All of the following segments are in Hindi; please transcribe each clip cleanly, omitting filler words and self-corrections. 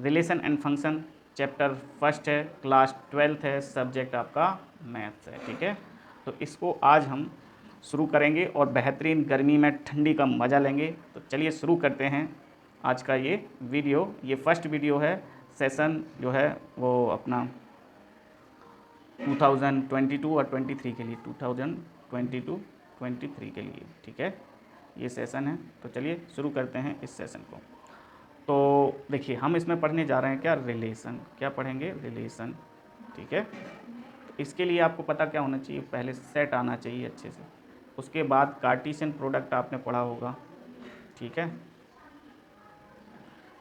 Relation and function chapter first है, क्लास 12th है, सब्जेक्ट आपका मैथ्स है। ठीक है, तो इसको आज हम शुरू करेंगे और बेहतरीन गर्मी में ठंडी का मज़ा लेंगे। तो चलिए शुरू करते हैं आज का ये वीडियो। ये फर्स्ट वीडियो है, सेशन जो है वो अपना 2022 और 23 के लिए, 2022-23 के लिए। ठीक है, ये सेशन है। तो चलिए शुरू करते हैं इस सेशन को। तो देखिए, हम इसमें पढ़ने जा रहे हैं क्या, रिलेशन। क्या पढ़ेंगे, रिलेशन। ठीक है, तो इसके लिए आपको पता क्या होना चाहिए, पहले सेट आना चाहिए अच्छे से। उसके बाद कार्टीशियन प्रोडक्ट आपने पढ़ा होगा। ठीक है,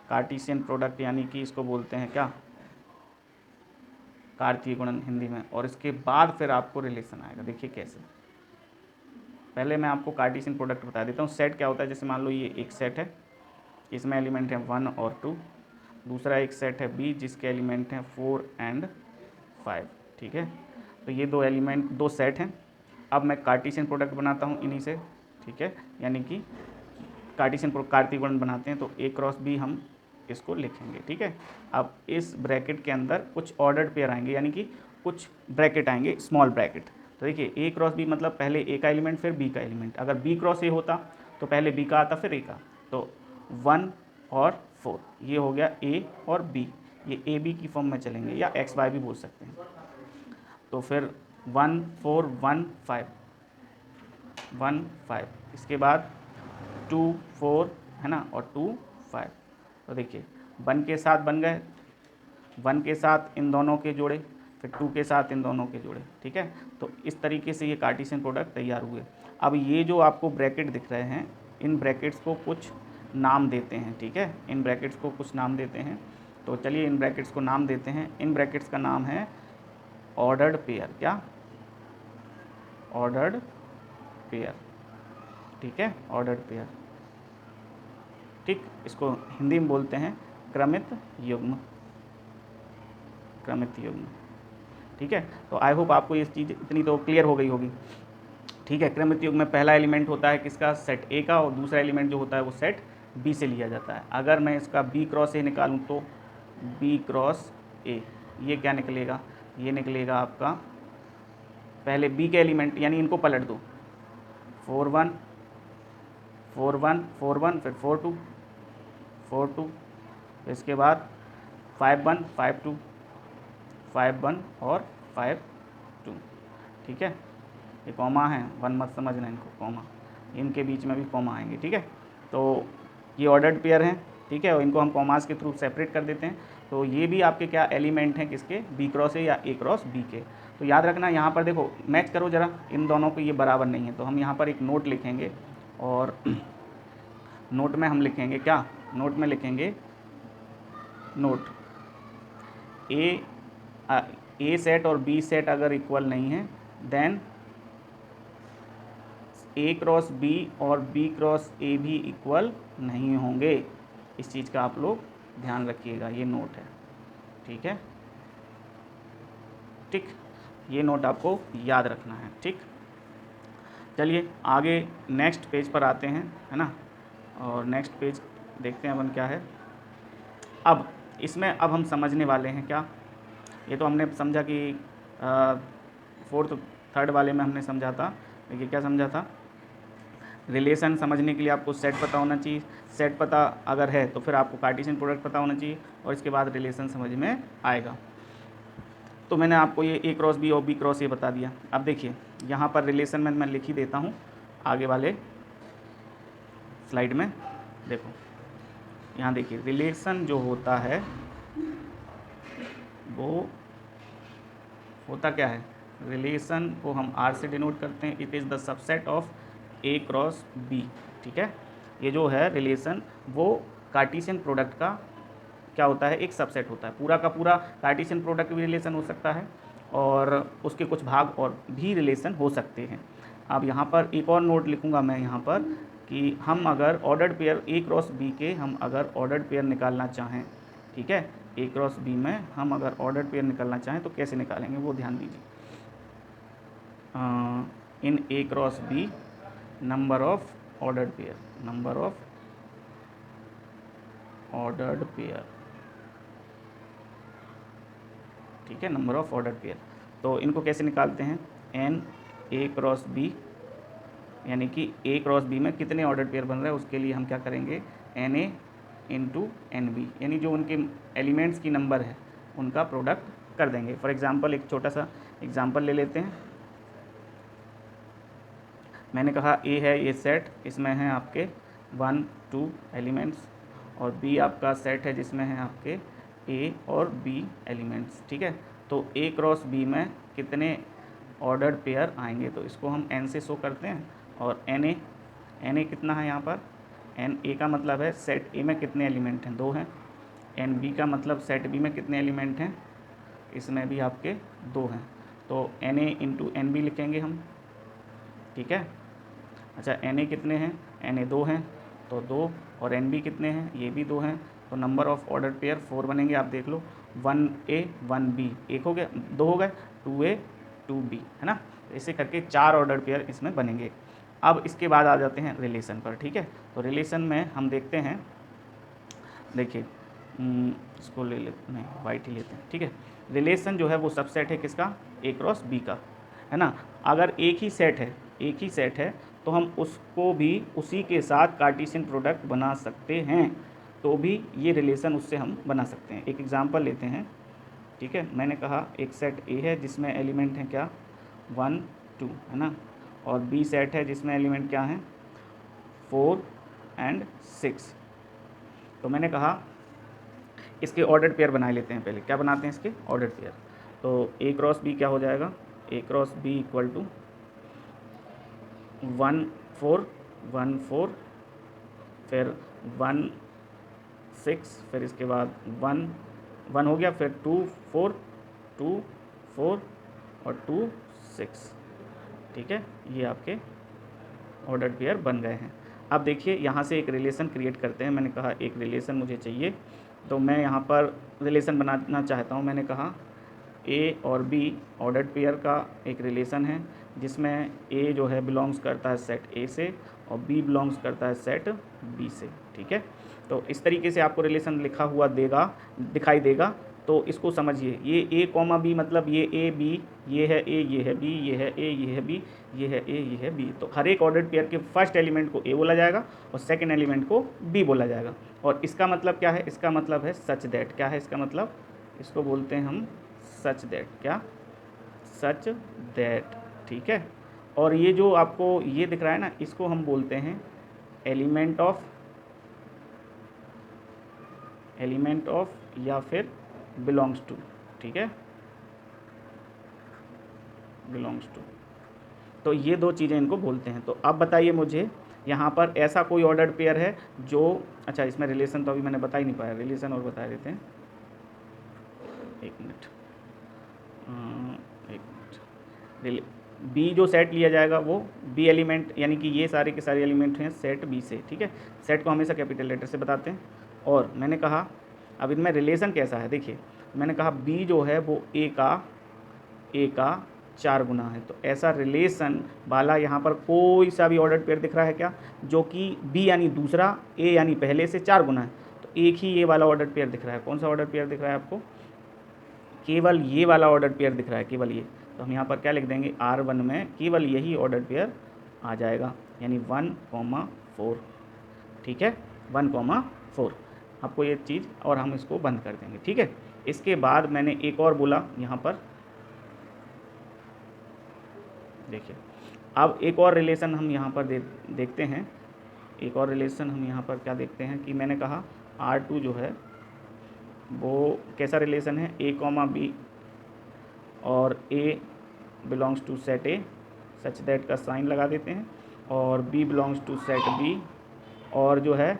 कार्टीशियन प्रोडक्ट यानी कि इसको बोलते हैं क्या, कार्तीय गुणन हिंदी में। और इसके बाद फिर आपको रिलेशन आएगा। देखिए कैसे, पहले मैं आपको कार्टीशियन प्रोडक्ट बता देता हूँ। सेट क्या होता है, जैसे मान लो ये एक सेट है, इसमें एलिमेंट है 1 और 2। दूसरा एक सेट है बी जिसके एलिमेंट हैं 4 एंड 5। ठीक है, तो ये दो सेट हैं। अब मैं कार्टीशियन प्रोडक्ट बनाता हूँ इन्हीं से। ठीक है, यानी कि कार्तीय गुणन बनाते हैं, तो ए क्रॉस बी हम इसको लिखेंगे। ठीक है, अब इस ब्रैकेट के अंदर कुछ ऑर्डर्ड पेयर आएंगे, यानी कि कुछ ब्रैकेट आएंगे, स्मॉल ब्रैकेट। तो देखिए ए क्रॉस बी मतलब पहले ए का एलिमेंट फिर बी का एलिमेंट। अगर बी क्रॉस ए होता तो पहले बी का आता फिर ए का। तो 1 और 4 ये हो गया ए और बी, ये ए बी की फॉर्म में चलेंगे, या एक्स वाई भी बोल सकते हैं। तो फिर 1 4 1 5 1 5, इसके बाद 2 4 है ना, और 2 5। तो देखिए 1 के साथ बन गए, 1 के साथ इन दोनों के जोड़े, फिर 2 के साथ इन दोनों के जोड़े। ठीक है, तो इस तरीके से ये कार्टीशियन प्रोडक्ट तैयार हुए। अब ये जो आपको ब्रैकेट दिख रहे हैं, इन ब्रैकेट्स को कुछ नाम देते हैं। ठीक है, इन ब्रैकेट्स को कुछ नाम देते हैं। तो चलिए इन ब्रैकेट्स को नाम देते हैं। इन ब्रैकेट्स का नाम है ऑर्डर्ड पेयर। क्या, ऑर्डर्ड पेयर। ठीक है, ऑर्डर्ड पेयर। ठीक, इसको हिंदी में बोलते हैं क्रमित युग्म, क्रमित युग्म। ठीक है, तो आई होप आपको ये चीज़ इतनी तो क्लियर हो गई होगी। ठीक है, क्रमित युग्म में पहला एलिमेंट होता है किसका, सेट ए का, और दूसरा एलिमेंट जो होता है वो सेट बी से लिया जाता है। अगर मैं इसका बी क्रॉस ए निकालूँ तो बी क्रॉस ए, ये क्या निकलेगा, ये निकलेगा आपका पहले बी के एलिमेंट, यानी इनको पलट दो, 4 1 4 1 4 1, फिर 4 2 4 2, इसके बाद 5 1 5 2 5 1 और 5 2। ठीक है, ये कॉमा है, 1 मत समझना इनको, कॉमा, इनके बीच में भी कॉमा आएंगे। ठीक है, तो ये ऑर्डर्ड पेयर हैं। ठीक है, और इनको हम कॉमास के थ्रू सेपरेट कर देते हैं। तो ये भी आपके क्या एलिमेंट हैं, किसके, बी क्रॉस ए या ए क्रॉस बी के। तो याद रखना, यहाँ पर देखो मैच करो ज़रा, इन दोनों को ये बराबर नहीं है। तो हम यहाँ पर एक नोट लिखेंगे, और नोट में हम लिखेंगे क्या, नोट में लिखेंगे, नोट ए सेट और बी सेट अगर इक्वल नहीं है, देन ए क्रॉस बी और बी क्रॉस ए भी इक्वल नहीं होंगे। इस चीज़ का आप लोग ध्यान रखिएगा, ये नोट है। ठीक है, ठीक, ये नोट आपको याद रखना है। ठीक, चलिए आगे नेक्स्ट पेज पर आते हैं, है ना। और नेक्स्ट पेज देखते हैं अपन क्या है। अब इसमें अब हम समझने वाले हैं क्या, ये तो हमने समझा कि फोर्थ थर्ड वाले में हमने समझा था। देखिए क्या समझा था, रिलेशन समझने के लिए आपको सेट पता होना चाहिए। सेट पता अगर है तो फिर आपको कार्टीशियन प्रोडक्ट पता होना चाहिए, और इसके बाद रिलेशन समझ में आएगा। तो मैंने आपको ये ए क्रॉस बी और बी क्रॉस ए बता दिया। अब देखिए यहाँ पर रिलेशन में मैं लिख ही देता हूँ आगे वाले स्लाइड में। देखो यहाँ देखिए, रिलेशन जो होता है वो होता क्या है, रिलेशन को हम आर से डिनोट करते हैं। It is the subset of A cross B. ठीक है, ये जो है रिलेशन वो कार्टीशियन प्रोडक्ट का क्या होता है, एक सबसेट होता है। पूरा का पूरा कार्टीशियन प्रोडक्ट भी रिलेशन हो सकता है, और उसके कुछ भाग और भी रिलेशन हो सकते हैं। अब यहाँ पर एक और नोट लिखूँगा मैं यहाँ पर, कि हम अगर ordered pair A cross B के हम अगर ऑर्डर्ड पेयर निकालना चाहें, ठीक है, ए क्रॉस बी में हम अगर ऑर्डर्ड पेयर निकालना चाहें तो कैसे निकालेंगे वो ध्यान दीजिए। In A cross B number of ordered pair, number of ordered pair, ठीक है, नंबर ऑफ ऑर्डर पेयर। तो इनको कैसे निकालते हैं, एन ए क्रॉस बी, यानी कि ए क्रॉस बी में कितने ऑर्डर पेयर बन रहा है उसके लिए हम क्या करेंगे, n A into n B, यानी जो उनके एलिमेंट्स की नंबर है उनका प्रोडक्ट कर देंगे। फॉर एग्जांपल एक छोटा सा एग्जांपल ले लेते हैं। मैंने कहा ए है ये सेट, इसमें हैं आपके 1 2 एलिमेंट्स, और बी आपका सेट है जिसमें हैं आपके ए और बी एलिमेंट्स, ठीक है। तो ए क्रॉस बी में कितने ऑर्डर पेयर आएंगे, तो इसको हम एन से शो करते हैं। और एन ए कितना है यहाँ पर, एन ए का मतलब है सेट ए में कितने एलिमेंट हैं, 2 हैं। एन बी का मतलब सेट बी में कितने एलिमेंट हैं, इसमें भी आपके 2 हैं। तो n A into n B लिखेंगे हम, ठीक है। अच्छा एन ए कितने हैं, एन ए 2 हैं तो 2, और एन बी कितने हैं, ये भी 2 हैं। तो नंबर ऑफ ऑर्डर पेयर 4 बनेंगे। आप देख लो 1A 1B, एक हो गया, 2 हो गए, 2A 2B, है ना। ऐसे करके 4 ऑर्डर पेयर इसमें बनेंगे। अब इसके बाद आ जाते हैं रिलेशन पर, ठीक है। तो रिलेशन में हम देखते हैं, देखिए इसको ले लेते, नहीं वाइट ही लेते हैं, ठीक है। रिलेशन जो है वो सबसेट है किसका, ए क्रॉस बी का, है ना। अगर एक ही सेट है तो हम उसको भी उसी के साथ कार्टेशियन प्रोडक्ट बना सकते हैं, तो भी ये रिलेशन उससे हम बना सकते हैं। एक एग्जांपल लेते हैं, ठीक है। मैंने कहा एक सेट ए है जिसमें एलिमेंट हैं क्या, 1 2, है ना, और बी सेट है जिसमें एलिमेंट क्या हैं, 4 और 6। तो मैंने कहा इसके ऑर्डर पेयर बना लेते हैं। पहले क्या बनाते हैं, इसके ऑर्डर पेयर। तो ए क्रॉस बी क्या हो जाएगा, ए क्रॉस बी इक्वल टू 1 4 1 4, फिर 1 6, फिर इसके बाद 1 1 हो गया, फिर 2 4 2 4 और 2 6, ठीक है। ये आपके ऑर्डर पेयर बन गए हैं। अब देखिए यहाँ से एक रिलेशन क्रिएट करते हैं। मैंने कहा एक रिलेशन मुझे चाहिए, तो मैं यहाँ पर रिलेशन बनाना चाहता हूँ। मैंने कहा ए और बी ऑर्डर पेयर का एक रिलेशन है जिसमें ए जो है बिलोंग्स करता है सेट ए से और बी बिलोंग्स करता है सेट बी से, ठीक है। तो इस तरीके से आपको रिलेशन लिखा हुआ दिखाई देगा। तो इसको समझिए, ये ए कॉमा बी मतलब ये ए बी, ये है ए, ये है बी, ये है ए, ये है बी, ये है ए, ये है बी। तो हर एक ऑर्डर पेयर के फर्स्ट एलिमेंट को ए बोला जाएगा और सेकंड एलिमेंट को बी बोला जाएगा। और इसका मतलब क्या है, इसका मतलब है सच दैट। क्या है इसका मतलब, इसको बोलते हैं हम सच दैट। क्या, सच दैट, ठीक है। और ये जो आपको ये दिख रहा है ना, इसको हम बोलते हैं एलिमेंट ऑफ या फिर बिलोंग्स टू, ठीक है, बिलोंग्स टू। तो ये 2 चीज़ें इनको बोलते हैं। तो अब बताइए मुझे यहाँ पर ऐसा कोई ऑर्डर पेयर है जो, अच्छा इसमें रिलेशन तो अभी मैंने बता ही नहीं पाया, रिलेशन और बता देते हैं, एक मिनट। बी जो सेट लिया जाएगा वो बी एलिमेंट, यानी कि ये सारे के सारे एलिमेंट हैं सेट बी से, ठीक है। सेट को हमेशा कैपिटल लेटर से बताते हैं। और मैंने कहा अब इनमें रिलेशन कैसा है, देखिए मैंने कहा बी जो है वो ए का 4 गुना है। तो ऐसा रिलेशन वाला यहाँ पर कोई सा भी ऑर्डर पेयर दिख रहा है क्या, जो कि बी यानी दूसरा, ए यानी पहले से 4 गुना है। तो एक ही ये वाला ऑर्डर पेयर दिख रहा है। कौन सा ऑर्डर पेयर दिख रहा है आपको, केवल ये वाला ऑर्डर पेयर दिख रहा है, केवल ये। तो हम यहाँ पर क्या लिख देंगे, R1 में केवल यही ऑर्डर पेयर आ जाएगा, यानी 1,4, ठीक है, 1,4। आपको ये चीज़, और हम इसको बंद कर देंगे, ठीक है। इसके बाद मैंने एक और बोला यहाँ पर, देखिए अब एक और रिलेशन हम यहाँ पर देखते हैं। एक और रिलेशन हम यहाँ पर क्या देखते हैं कि मैंने कहा R2 जो है वो कैसा रिलेशन है, ए कॉमा बी और A belongs to set A, such that का साइन लगा देते हैं, और B belongs to set B. और जो है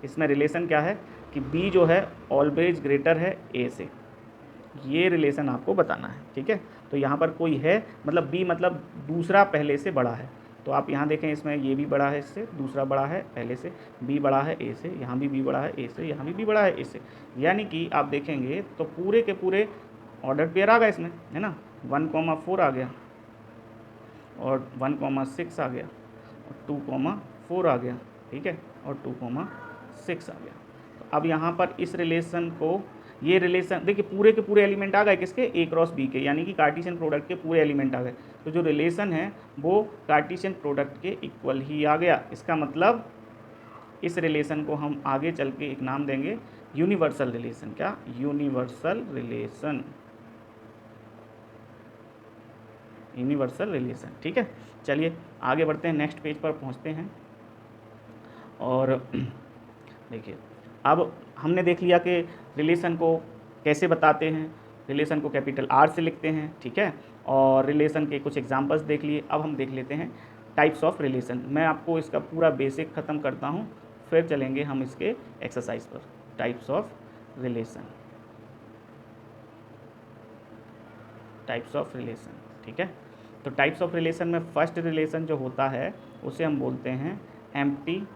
इसमें रिलेशन क्या है कि बी जो है ऑलवेज ग्रेटर है ए से, ये रिलेशन आपको बताना है, ठीक है। तो यहाँ पर कोई है, मतलब बी मतलब दूसरा पहले से बड़ा है। तो आप यहाँ देखें, इसमें ये भी बड़ा है इससे, दूसरा बड़ा है पहले से, बी बड़ा है ए से, यहाँ भी बी बड़ा है ए से, यहाँ भी बी बड़ा है ए से। यानी कि आप देखेंगे तो पूरे के पूरे ऑर्डर पेयर आ गए इसमें, है ना। 1,4 आ गया, और 1,6 आ गया, और 2,4 आ गया, ठीक है, और 2,6 आ गया। तो अब यहाँ पर इस रिलेशन को ये रिलेशन देखिए पूरे के पूरे एलिमेंट आ गए किसके, ए क्रॉस बी के, यानी कि कार्टेशियन प्रोडक्ट के पूरे एलिमेंट आ गए। तो जो रिलेशन है वो कार्टेशियन प्रोडक्ट के इक्वल ही आ गया। इसका मतलब इस रिलेशन को हम आगे चल के एक नाम देंगे यूनिवर्सल रिलेशन। क्या, यूनिवर्सल रिलेशन, यूनिवर्सल रिलेशन। ठीक है, चलिए आगे बढ़ते हैं, नेक्स्ट पेज पर पहुंचते हैं। और देखिए अब हमने देख लिया कि रिलेशन को कैसे बताते हैं, रिलेशन को कैपिटल आर से लिखते हैं, ठीक है, और रिलेशन के कुछ एग्जांपल्स देख लिए। अब हम देख लेते हैं टाइप्स ऑफ रिलेशन। मैं आपको इसका पूरा बेसिक ख़त्म करता हूँ, फिर चलेंगे हम इसके एक्सरसाइज पर। Types of relation, types of relation, ठीक है। तो टाइप्स ऑफ रिलेशन में फर्स्ट रिलेशन जो होता है उसे हम बोलते हैं एम्प्टी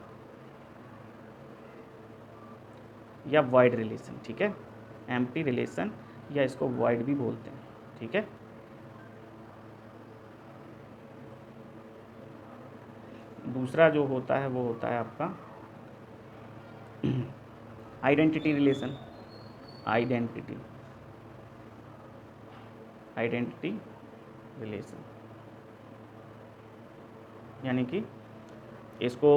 या वॉइड रिलेशन, ठीक है, एम्प्टी रिलेशन या इसको वॉइड भी बोलते हैं, ठीक है। दूसरा जो होता है वो होता है आपका identity relation, identity, identity relation, यानी कि इसको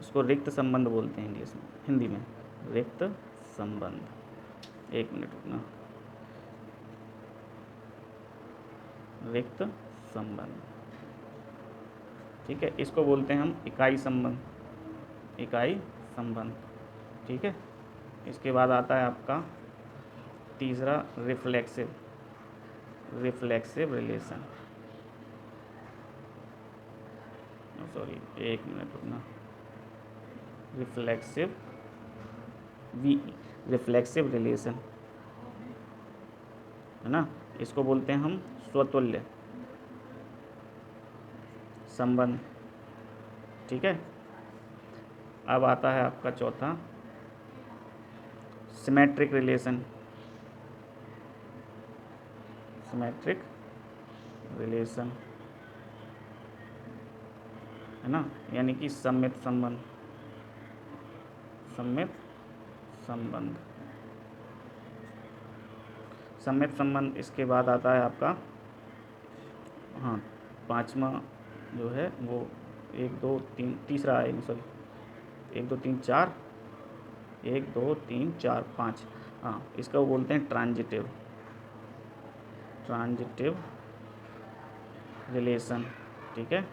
इसको रिक्त संबंध बोलते हैं इंग्लिश में, हिंदी में रिक्त संबंध। एक मिनट रुकना, रिक्त संबंध, ठीक है, इसको बोलते हैं हम इकाई संबंध, इकाई संबंध, ठीक है। इसके बाद आता है आपका तीसरा रिफ्लेक्सिव, रिफ्लेक्सिव रिलेशन, सॉरी एक मिनट रुकना, रिफ्लेक्सिव रिफ्लेक्सिव रिलेशन है ना, इसको बोलते हैं हम स्वतुल्य संबंध, ठीक है। अब आता है आपका चौथा सिमेट्रिक रिलेशन, सिमेट्रिक रिलेशन है ना, यानी कि सममित संबंध, सममित संबंध, सममित संबंध। इसके बाद आता है आपका, हाँ, पांचवा जो है वो 1 2 3 तीसरा है, सॉरी 1 2 3 4, 1 2 3 4 5, हाँ, इसका वो बोलते हैं ट्रांजिटिव, ट्रांजिटिव रिलेशन, ठीक है,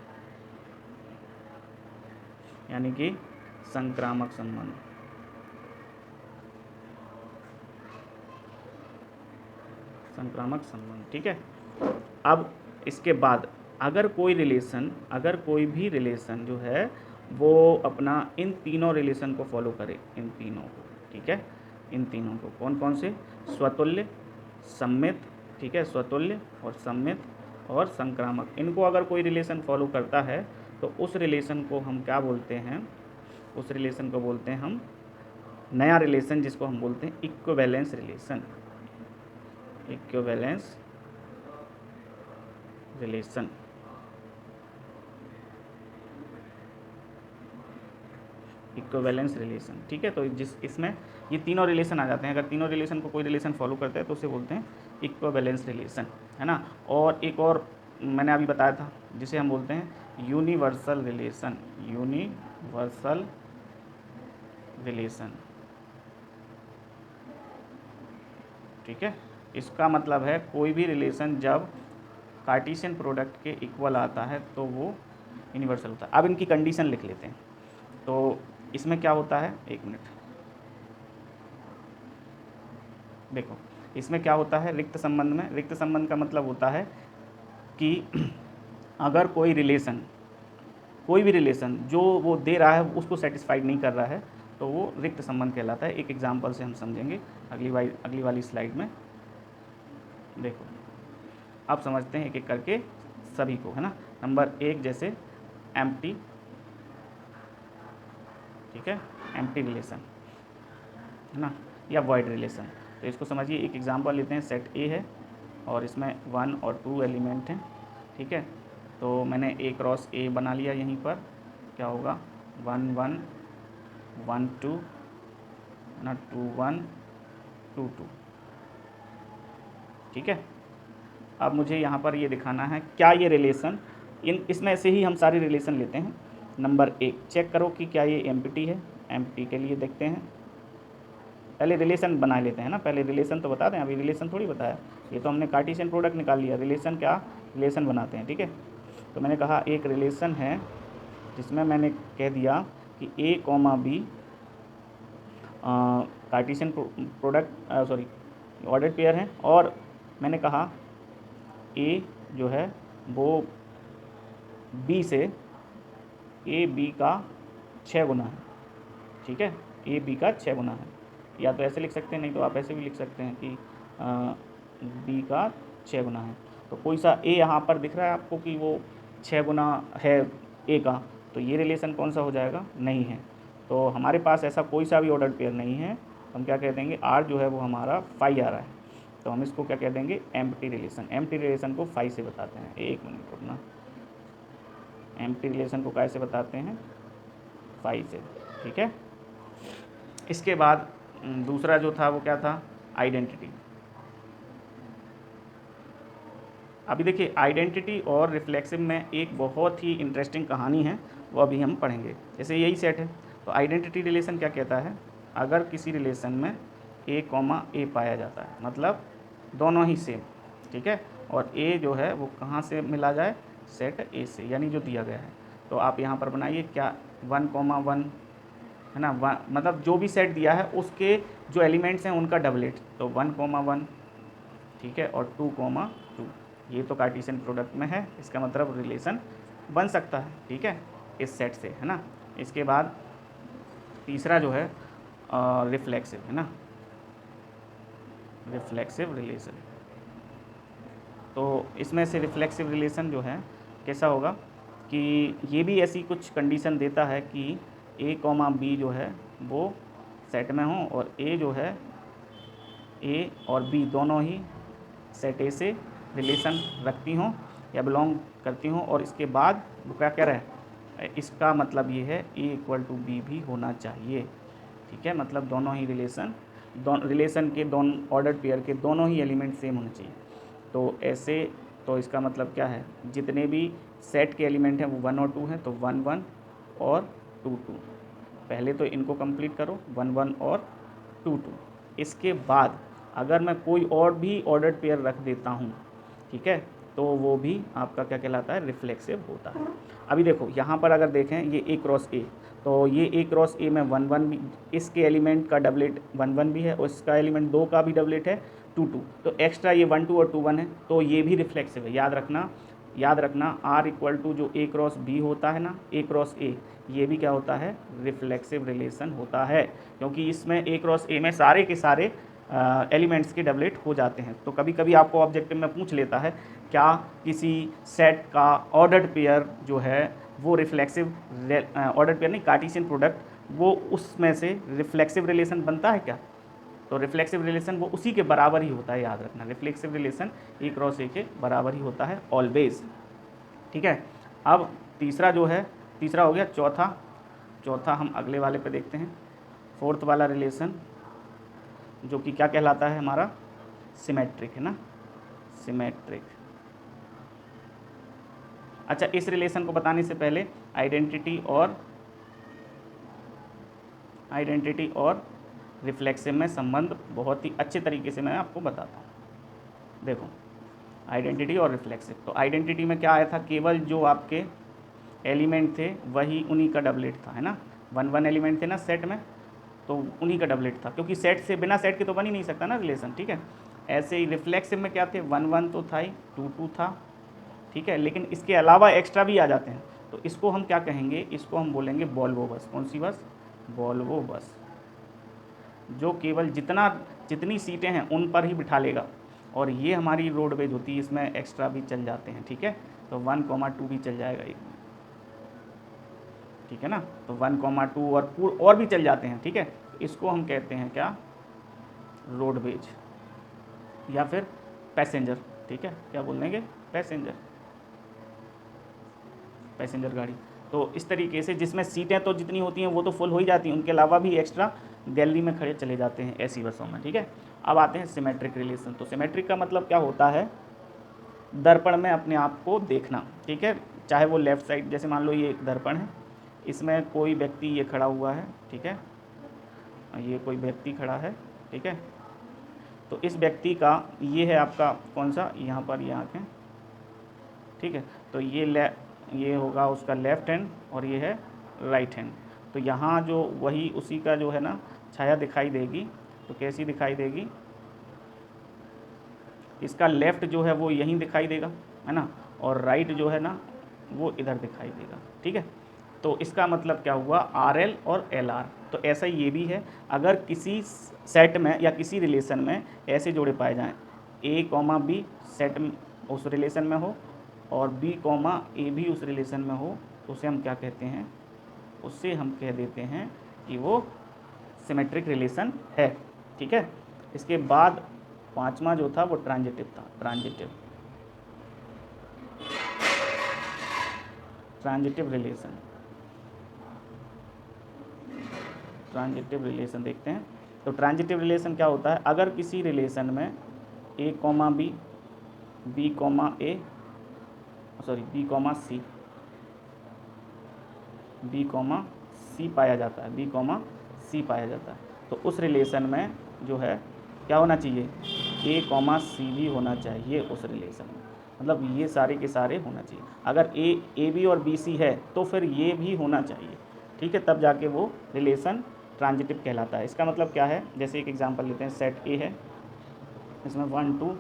यानी कि संक्रामक संबंध, संक्रामक संबंध, ठीक है। अब इसके बाद अगर कोई रिलेशन, अगर कोई भी रिलेशन जो है वो अपना इन तीनों रिलेशन को फॉलो करे, इन तीनों को, ठीक है, इन तीनों को, कौन कौन से, स्वतुल्य, सम्मित, ठीक है, स्वतुल्य और सम्मित और संक्रामक, इनको अगर कोई रिलेशन फॉलो करता है तो उस रिलेशन को हम क्या बोलते हैं, उस रिलेशन को बोलते हैं हम नया रिलेशन, जिसको हम बोलते हैं equivalence relation, equivalence relation, equivalence relation, ठीक है। तो जिस इसमें ये तीनों रिलेशन आ जाते हैं, अगर तीनों रिलेशन को कोई रिलेशन फॉलो करता है तो उसे बोलते हैं इक्विवेलेंस रिलेशन, है ना। और एक और मैंने अभी बताया था जिसे हम बोलते हैं यूनिवर्सल रिलेशन, यूनिवर्सल रिलेशन, ठीक है। इसका मतलब है कोई भी रिलेशन जब कार्टेशियन प्रोडक्ट के इक्वल आता है तो वो यूनिवर्सल होता है। अब इनकी कंडीशन लिख लेते हैं। तो इसमें क्या होता है, एक मिनट, देखो इसमें क्या होता है रिक्त संबंध में, रिक्त संबंध का मतलब होता है कि अगर कोई रिलेशन, कोई भी रिलेशन जो वो दे रहा है उसको सेटिस्फाइड नहीं कर रहा है तो वो रिक्त संबंध कहलाता है। एक एग्जांपल से हम समझेंगे अगली वाली स्लाइड में। देखो अब समझते हैं एक एक करके सभी को, है ना। नंबर 1 जैसे एम्प्टी, ठीक है, एम्प्टी रिलेशन है ना, या वॉइड रिलेशन। तो इसको समझिए, एक एग्जांपल लेते हैं, सेट ए है और इसमें 1 और 2 एलिमेंट हैं, ठीक है। तो मैंने ए क्रॉस ए बना लिया, यहीं पर क्या होगा 1 1 1 2 है ना, 2 1 2 2। ठीक है, अब मुझे यहाँ पर ये दिखाना है क्या ये रिलेशन, इसमें से ही हम सारी रिलेशन लेते हैं। नंबर 1 चेक करो कि क्या ये एम्प्टी है। एम्प्टी के लिए देखते हैं, पहले रिलेशन बना लेते हैं ना, पहले रिलेशन तो बता दें, अभी रिलेशन थोड़ी बताया, ये तो हमने कार्टेशियन प्रोडक्ट निकाल लिया, रिलेशन क्या, रिलेशन बनाते हैं। ठीक है, तो मैंने कहा एक रिलेशन है जिसमें मैंने कह दिया कि A comma B Cartesian product sorry ordered pair है, और मैंने कहा ए जो है वो बी से ए बी का 6 गुना है। ठीक है, ए बी का 6 गुना है, या तो ऐसे लिख सकते हैं, नहीं तो आप ऐसे भी लिख सकते हैं कि बी का 6 गुना है। तो कोई सा ए यहाँ पर दिख रहा है आपको कि वो 6 गुना है ए का, तो ये रिलेशन कौन सा हो जाएगा, नहीं है। तो हमारे पास ऐसा कोई सा भी ऑर्डर पेयर नहीं है, हम क्या कह देंगे, आर जो है वो हमारा फाई आ रहा है, तो हम इसको क्या कह देंगे, एम्प्टी रिलेशन। एम्प्टी रिलेशन को फाई से बताते हैं। एक मिनट रुकना, एम्प्टी रिलेशन को कैसे बताते हैं, फाई से। ठीक है, इसके बाद दूसरा जो था वो क्या था, आइडेंटिटी। अभी देखिए आइडेंटिटी और रिफ्लेक्सिव में एक बहुत ही इंटरेस्टिंग कहानी है, वो अभी हम पढ़ेंगे। जैसे यही सेट है, तो आइडेंटिटी रिलेशन क्या कहता है, अगर किसी रिलेशन में ए कॉमा ए पाया जाता है, मतलब दोनों ही सेम, ठीक है, और ए जो है वो कहाँ से मिला जाए, सेट ए से, यानी जो दिया गया है। तो आप यहाँ पर बनाइए क्या, 1,1 है ना, मतलब जो भी सेट दिया है उसके जो एलिमेंट्स हैं उनका डबलेट, तो 1,1 ठीक है, और 2,2, ये तो कार्टेशियन प्रोडक्ट में है, इसका मतलब रिलेशन बन सकता है। ठीक है, इस सेट से, है ना। इसके बाद तीसरा जो है रिफ्लेक्सिव, है ना, रिफ्लेक्सिव रिलेशन। तो इसमें से रिफ्लेक्सिव रिलेशन जो है कैसा होगा कि ये भी ऐसी कुछ कंडीशन देता है कि ए कॉमा बी जो है वो सेट में हो, और ए जो है, ए और बी दोनों ही सेट ए से रिलेशन रखती हों या बिलोंग करती हों, और इसके बाद वो क्या कह रहा है, इसका मतलब ये है ए इक्वल टू बी भी होना चाहिए। ठीक है, मतलब दोनों ही रिलेशन के दोनों ऑर्डर पेयर के दोनों ही एलिमेंट सेम होने चाहिए। तो ऐसे, तो इसका मतलब क्या है, जितने भी सेट के एलिमेंट हैं वो 1 और 2 हैं, तो 1 1 और 2 2। पहले तो इनको कंप्लीट करो, 1 1 और 2 2। इसके बाद अगर मैं कोई और भी ऑर्डर्ड पेयर रख देता हूँ, ठीक है, तो वो भी आपका क्या कहलाता है, रिफ्लेक्सिव होता है। अभी देखो यहाँ पर अगर देखें, ये ए क्रॉस ए, तो ये ए क्रॉस ए में 1 1 भी, इसके एलिमेंट का डबलेट 1 1 भी है, और इसका एलिमेंट 2 का भी डबलेट है 2 2, तो एक्स्ट्रा ये 1 2 और 2 1 है, तो ये भी रिफ्लेक्सिव है। याद रखना आर इक्वल टू जो ए क्रॉस बी होता है ना, ए क्रॉस ए, ये भी क्या होता है, रिफ्लेक्सिव रिलेशन होता है, क्योंकि इसमें ए क्रॉस ए में सारे के सारे एलिमेंट्स के डबलेट हो जाते हैं। तो कभी कभी आपको ऑब्जेक्टिव में पूछ लेता है, क्या किसी सेट का ऑर्डर्ड पेयर जो है वो रिफ्लेक्सिव, ऑर्डर्ड पेयर नहीं, कार्टेशियन प्रोडक्ट, वो उसमें से रिफ्लेक्सिव रिलेशन बनता है क्या, तो रिफ्लेक्सिव रिलेशन वो उसी के बराबर ही होता है। याद रखना, रिफ्लेक्सिव रिलेशन ए क्रॉस ए के बराबर ही होता है ऑलवेज। ठीक है, अब तीसरा जो है, तीसरा हो गया। चौथा हम अगले वाले पे देखते हैं, फोर्थ वाला रिलेशन, जो कि क्या कहलाता है हमारा, सिमेट्रिक, है ना, सिमेट्रिक। अच्छा, इस रिलेशन को बताने से पहले आइडेंटिटी और रिफ्लेक्सिव में संबंध बहुत ही अच्छे तरीके से मैं आपको बताता हूँ। देखो, आइडेंटिटी और रिफ्लेक्सिव, तो आइडेंटिटी में क्या आया था, केवल जो आपके एलिमेंट थे वही उन्हीं का डबलेट था, है ना, 1 1 एलिमेंट थे ना सेट में, तो उन्हीं का डबलेट था, क्योंकि सेट से, बिना सेट के तो बन ही नहीं सकता ना रिलेशन। ठीक है, ऐसे ही रिफ्लेक्सिव में क्या थे, 1 1 तो था ही, 2 2 था, ठीक है, लेकिन इसके अलावा एक्स्ट्रा भी आ जाते हैं, तो इसको हम क्या कहेंगे, इसको हम बोलेंगे वॉल्वो बस। कौन सी बस, वॉल्वो बस, जो केवल जितनी सीटें हैं उन पर ही बिठा लेगा, और ये हमारी रोडवेज होती है, इसमें एक्स्ट्रा भी चल जाते हैं। ठीक है, तो 1,2 भी चल जाएगा एक, ठीक है ना, तो 1,2 और भी चल जाते हैं। ठीक है, तो इसको हम कहते हैं क्या, रोडवेज या फिर पैसेंजर। ठीक है, क्या बोल देंगे, पैसेंजर गाड़ी। तो इस तरीके से जिसमें सीटें तो जितनी होती हैं वो तो फुल हो ही जाती हैं, उनके अलावा भी एक्स्ट्रा गैलरी में खड़े चले जाते हैं ऐसी बसों में। ठीक है, अब आते हैं सिमेट्रिक रिलेशन। तो सिमेट्रिक का मतलब क्या होता है, दर्पण में अपने आप को देखना, ठीक है, चाहे वो लेफ़्ट साइड, जैसे मान लो ये एक दर्पण है, इसमें कोई व्यक्ति ये खड़ा हुआ है, ठीक है, ये कोई व्यक्ति खड़ा है, ठीक है, तो इस व्यक्ति का ये है आपका कौन सा, यहाँ पर ये आँखें, ठीक है, तो ये होगा उसका लेफ़्ट हैंड और ये है राइट हैंड। तो यहाँ जो वही उसी का जो है ना छाया दिखाई देगी, तो कैसी दिखाई देगी, इसका लेफ़्ट जो है वो यहीं दिखाई देगा, है ना, और राइट जो है ना वो इधर दिखाई देगा, ठीक है। तो इसका मतलब क्या हुआ, RL और LR। तो ऐसा ही ये भी है, अगर किसी सेट में या किसी रिलेशन में ऐसे जोड़े पाए जाएं, A, B सेट उस रिलेशन में हो और B, A भी उस रिलेशन में हो, तो उसे हम क्या कहते हैं, उससे हम कह देते हैं कि वो सिमेट्रिक रिलेशन है, ठीक है। इसके बाद पांचवा जो था वो ट्रांजिटिव था, ट्रांजिटिव रिलेशन देखते हैं। तो ट्रांजिटिव रिलेशन क्या होता है, अगर किसी रिलेशन में A, B, B, C पाया जाता है, C पाया जाता है, तो उस रिलेशन में जो है क्या होना चाहिए, A, C भी होना चाहिए उस रिलेशन में, मतलब ये सारे के सारे होना चाहिए। अगर A, B और B, C है तो फिर ये भी होना चाहिए, ठीक है, तब जाके वो रिलेशन ट्रांजिटिव कहलाता है। इसका मतलब क्या है, जैसे एक एग्जांपल लेते हैं, सेट A है, इसमें 1, 2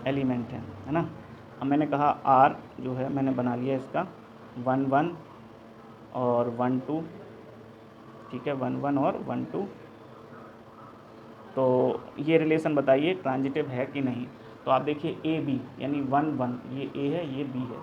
एलिमेंट है ना। अब मैंने कहा R जो है मैंने बना लिया इसका 1, 1 और 1, 2, ठीक है, 1, 1 और 1, 2। तो ये रिलेशन बताइए ट्रांजिटिव है कि नहीं। तो आप देखिए A, B यानी 1, 1, ये A है, ये B है,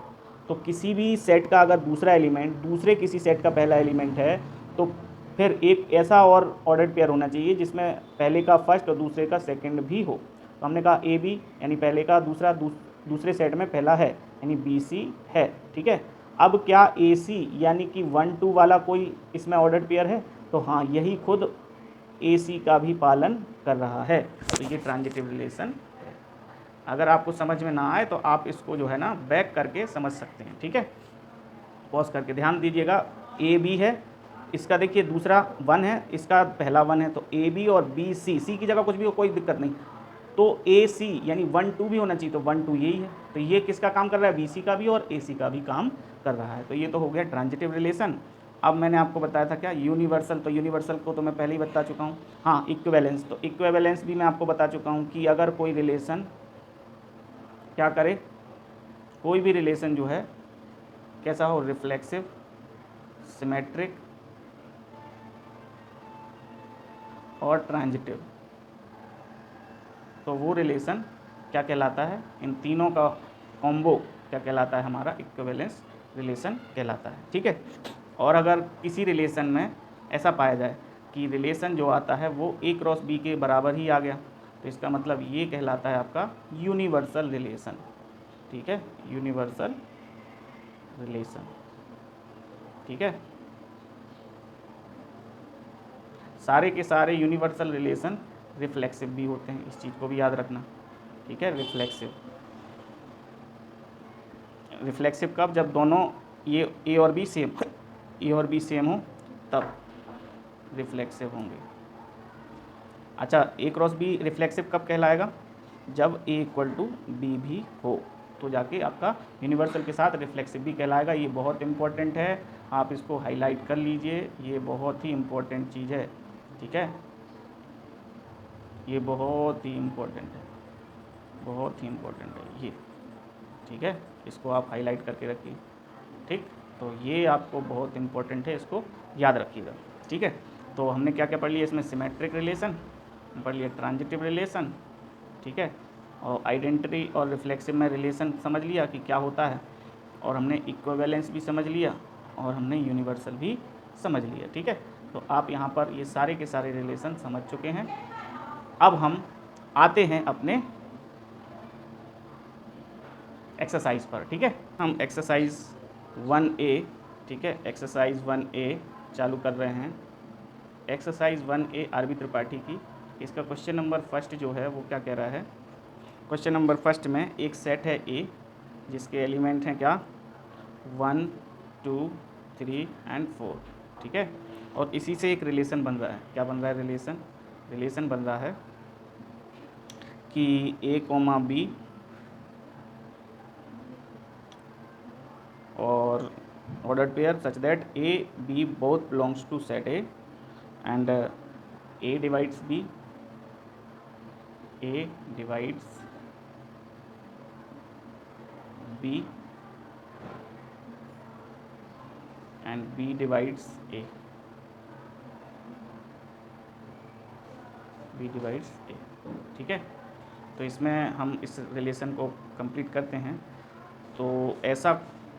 तो किसी भी सेट का अगर दूसरा एलिमेंट दूसरे किसी सेट का पहला एलिमेंट है, तो फिर एक ऐसा और ऑर्डर्ड पेयर होना चाहिए जिसमें पहले का फर्स्ट और दूसरे का सेकंड भी हो। तो हमने कहा A, B यानी पहले का दूसरा दूसरे सेट में पहला है, यानी B, C है, ठीक है। अब क्या A, C यानी कि 1, 2 वाला कोई इसमें ऑर्डर्ड पेयर है, तो हाँ, यही खुद A, C का भी पालन कर रहा है, तो ये ट्रांजिटिव रिलेशन है। अगर आपको समझ में ना आए तो आप इसको जो है ना बैक करके समझ सकते हैं, ठीक है, पॉज करके ध्यान दीजिएगा। A, B है, इसका देखिए दूसरा 1 है, इसका पहला 1 है, तो A, B और B, C की जगह कुछ भी हो, कोई दिक्कत नहीं, तो A, C यानी 1, 2 भी होना चाहिए, तो 1, 2 यही है, तो ये किसका काम कर रहा है, B, C का भी और A, C का भी काम कर रहा है। तो ये तो हो गया ट्रांजिटिव रिलेशन। अब मैंने आपको बताया था क्या, यूनिवर्सल, तो यूनिवर्सल को तो मैं पहले ही बता चुका हूँ। हाँ, इक्विवेलेंस, तो इक्विवेलेंस भी मैं आपको बता चुका हूँ कि अगर कोई रिलेशन क्या करे, कोई भी रिलेशन जो है कैसा हो, रिफ्लेक्सिव, सिमेट्रिक और ट्रांजिटिव, तो वो रिलेशन क्या कहलाता है, इन तीनों का कॉम्बो क्या कहलाता है, हमारा इक्विवेलेंस रिलेशन कहलाता है, ठीक है। और अगर किसी रिलेशन में ऐसा पाया जाए कि रिलेशन जो आता है वो A क्रॉस B के बराबर ही आ गया, तो इसका मतलब ये कहलाता है आपका यूनिवर्सल रिलेशन, ठीक है, यूनिवर्सल रिलेशन, ठीक है। सारे के सारे यूनिवर्सल रिलेशन रिफ्लेक्सिव भी होते हैं, इस चीज़ को भी याद रखना, ठीक है। रिफ्लेक्सिव कब, जब दोनों ये A और B सेम हो तब रिफ्लेक्सिव होंगे। अच्छा, A क्रॉस B रिफ्लेक्सिव कब कहलाएगा, जब A इक्वल टू B भी हो, तो जाके आपका यूनिवर्सल के साथ रिफ्लेक्सिव भी कहलाएगा। ये बहुत इंपॉर्टेंट है, आप इसको हाईलाइट कर लीजिए, ये बहुत ही इम्पोर्टेंट चीज़ है, ठीक है, ये बहुत ही इम्पोर्टेंट है, बहुत ही इम्पोर्टेंट है ये, ठीक है, इसको आप हाईलाइट करके रखिए, ठीक। तो ये आपको बहुत इम्पोर्टेंट है, इसको याद रखिएगा, ठीक है। तो हमने क्या क्या पढ़ लिया इसमें, सिमेट्रिक रिलेशन पढ़ लिया, ट्रांजिटिव रिलेशन, ठीक है, और आइडेंटिटी और रिफ्लेक्सिव में रिलेशन समझ लिया कि क्या होता है, और हमने इक्विवेलेंस भी समझ लिया, और हमने यूनिवर्सल भी समझ लिया, ठीक है। तो आप यहाँ पर ये सारे के सारे रिलेशन समझ चुके हैं। अब हम आते हैं अपने एक्सरसाइज पर, ठीक है। हम एक्सरसाइज 1A, ठीक है, एक्सरसाइज 1A चालू कर रहे हैं। एक्सरसाइज 1A आरबी त्रिपाठी की इसका क्वेश्चन नंबर फर्स्ट जो है वो क्या कह रहा है, क्वेश्चन नंबर फर्स्ट में एक सेट है ए जिसके एलिमेंट हैं क्या 1 2 3 एंड 4, ठीक है। और इसी से एक रिलेशन बन रहा है, क्या बन रहा है रिलेशन बन रहा है कि ए कॉमा बी और ordered pair such that A B both belongs to set A and A divides B and B divides A, ठीक है। तो इसमें हम इस रिलेशन को कंप्लीट करते हैं। तो ऐसा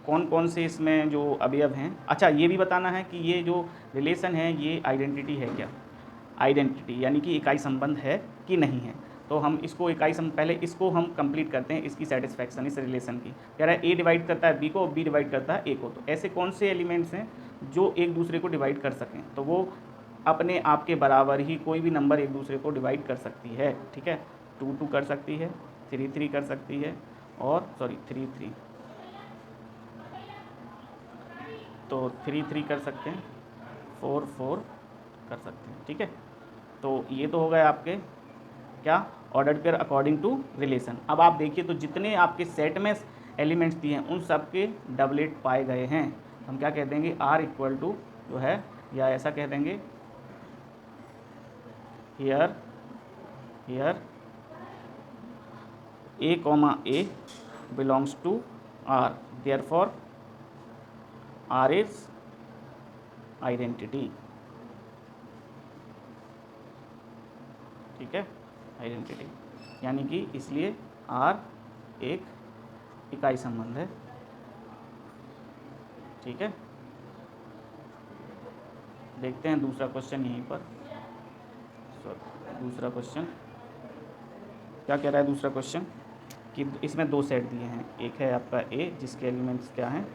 कौन कौन से इसमें जो अवयव हैं, अच्छा ये भी बताना है कि ये जो रिलेशन है ये आइडेंटिटी है क्या, आइडेंटिटी यानी कि इकाई संबंध है कि नहीं है। तो हम इसको पहले इसको हम कंप्लीट करते हैं, इसकी सेटिस्फैक्शन इस रिलेशन की। कह रहा है ए डिवाइड करता है बी को, बी डिवाइड करता है ए को। तो ऐसे कौन से एलिमेंट्स हैं जो एक दूसरे को डिवाइड कर सकें, तो वो अपने आप के बराबर ही कोई भी नंबर एक दूसरे को डिवाइड कर सकती है, ठीक है। 2 2 कर सकती है, 3 3 कर सकती है, और 3 3, तो 3 3 कर सकते हैं, 4 4 कर सकते हैं, ठीक है। तो ये तो हो गए आपके क्या ordered pair according to relation. अब आप देखिए तो जितने आपके सेट में एलिमेंट्स दिए हैं उन सब के डबलेट पाए गए हैं। हम क्या कह देंगे आर इक्वल टू जो है, या ऐसा कह देंगे here A comma A belongs to R, therefore R is identity, ठीक है, आइडेंटिटी यानी कि इसलिए आर एक इकाई संबंध है, ठीक है। देखते हैं दूसरा क्वेश्चन यहीं पर। दूसरा क्वेश्चन क्या कह रहा है, दूसरा क्वेश्चन कि इसमें 2 सेट दिए हैं, एक है आपका ए जिसके एलिमेंट्स क्या हैं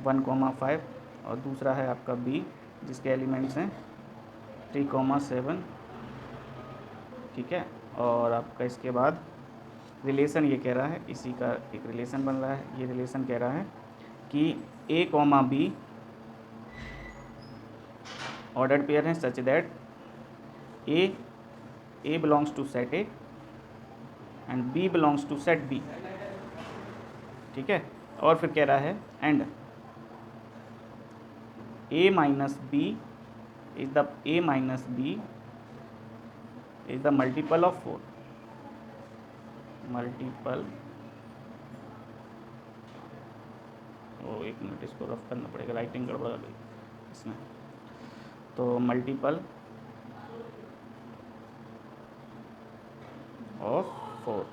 1,5 और दूसरा है आपका बी जिसके एलिमेंट्स हैं 3,7, ठीक है। और आपका इसके बाद रिलेशन ये कह रहा है, इसी का एक रिलेशन बन रहा है। ये रिलेशन कह रहा है कि A comma B ordered pair हैं such that A belongs to set A and B belongs to set B, ठीक है। और फिर कह रहा है and A minus B is the multiple of 4, multiple, ओ एक मिनट इसको रफ करना पड़ेगा, राइटिंग गड़बड़ आ गई इसमें। तो मल्टीपल ऑफ 4,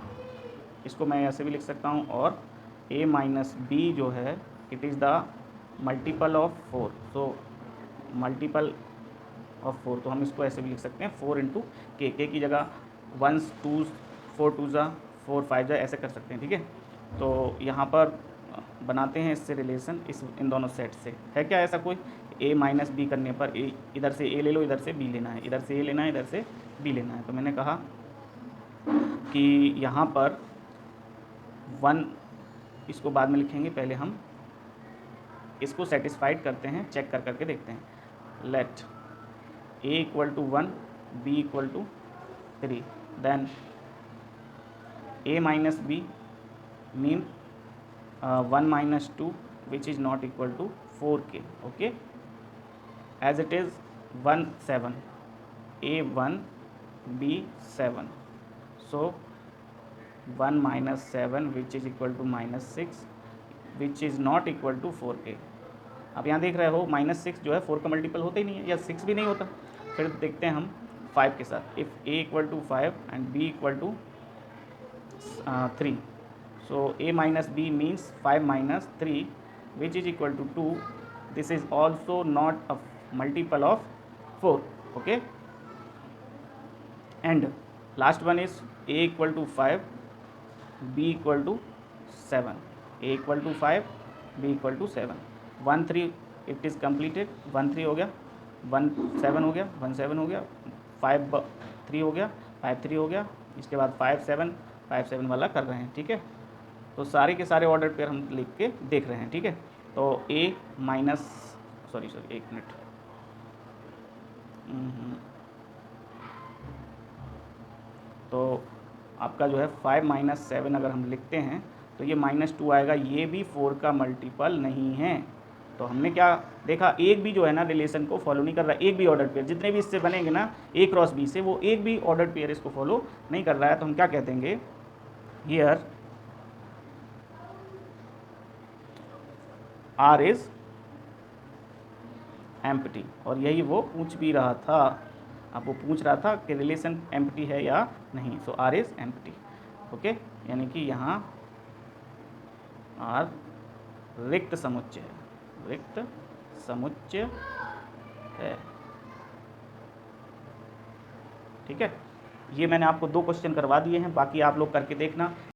इसको मैं ऐसे भी लिख सकता हूँ, और a माइनस बी जो है it is the multiple of 4, so multiple of 4, तो हम इसको ऐसे भी लिख सकते हैं 4 इंटू के की जगह 1 2 4 2 जा 4 5 जा ऐसे कर सकते हैं, ठीक है। तो यहाँ पर बनाते हैं इससे रिलेशन, इन दोनों सेट से है क्या ऐसा कोई, a माइनस बी करने पर a, इधर से a ले लो, इधर से b लेना है, इधर से a लेना है, इधर से b लेना है। तो मैंने कहा कि यहाँ पर 1 इसको बाद में लिखेंगे, पहले हम इसको सेटिस्फाइड करते हैं, चेक कर करके देखते हैं। Let a equal to 1 b equal to 3, then a minus B mean 1 minus 2 which is not equal to 4k, okay, as it is 1 7, a 1 b 7, so 1 minus 7 which is equal to minus 6 which is not equal to 4k। अब यहाँ देख रहे हो -6 जो है 4 का मल्टीपल होता ही नहीं है, या 6 भी नहीं होता। फिर देखते हैं हम 5 के साथ, if a equal to 5 and b equal to 3, so a minus b means 5 minus 3 which is equal to 2, this is also not a multiple of 4, okay, and last one is a equal to 5 b equal to 7, a equal to 5 b equal to 7, 1 3 it is completed, 1 3 हो गया, 1 7 हो गया, 1 7 हो गया, 5 3 हो गया, 5 3 हो गया, इसके बाद 5 7 5 7 वाला कर रहे हैं, ठीक है। तो सारे के सारे ऑर्डर पेयर हम लिख के देख रहे हैं, ठीक है। तो ए माइनस सॉरी एक मिनट, तो आपका जो है 5 माइनस 7 अगर हम लिखते हैं तो ये -2 आएगा, ये भी 4 का मल्टीपल नहीं है। तो हमने क्या देखा, एक भी जो है ना रिलेशन को फॉलो नहीं कर रहा है, एक भी ऑर्डर पेयर जितने भी इससे बनेंगे ना A क्रॉस B से, वो एक भी ऑर्डर पेयर इसको फॉलो नहीं कर रहा है। तो हम क्या कह देंगे, हियर R इज एम्प्टी। और यही वो पूछ भी रहा था, अब वो पूछ रहा था कि रिलेशन एम्प्टी है या नहीं। सो R इज एम्प्टी, ओके, यानी कि यहाँ R रिक्त समुच्चय है, रिक्त समुच्चय है, ठीक है। ये मैंने आपको 2 क्वेश्चन करवा दिए हैं, बाकी आप लोग करके देखना।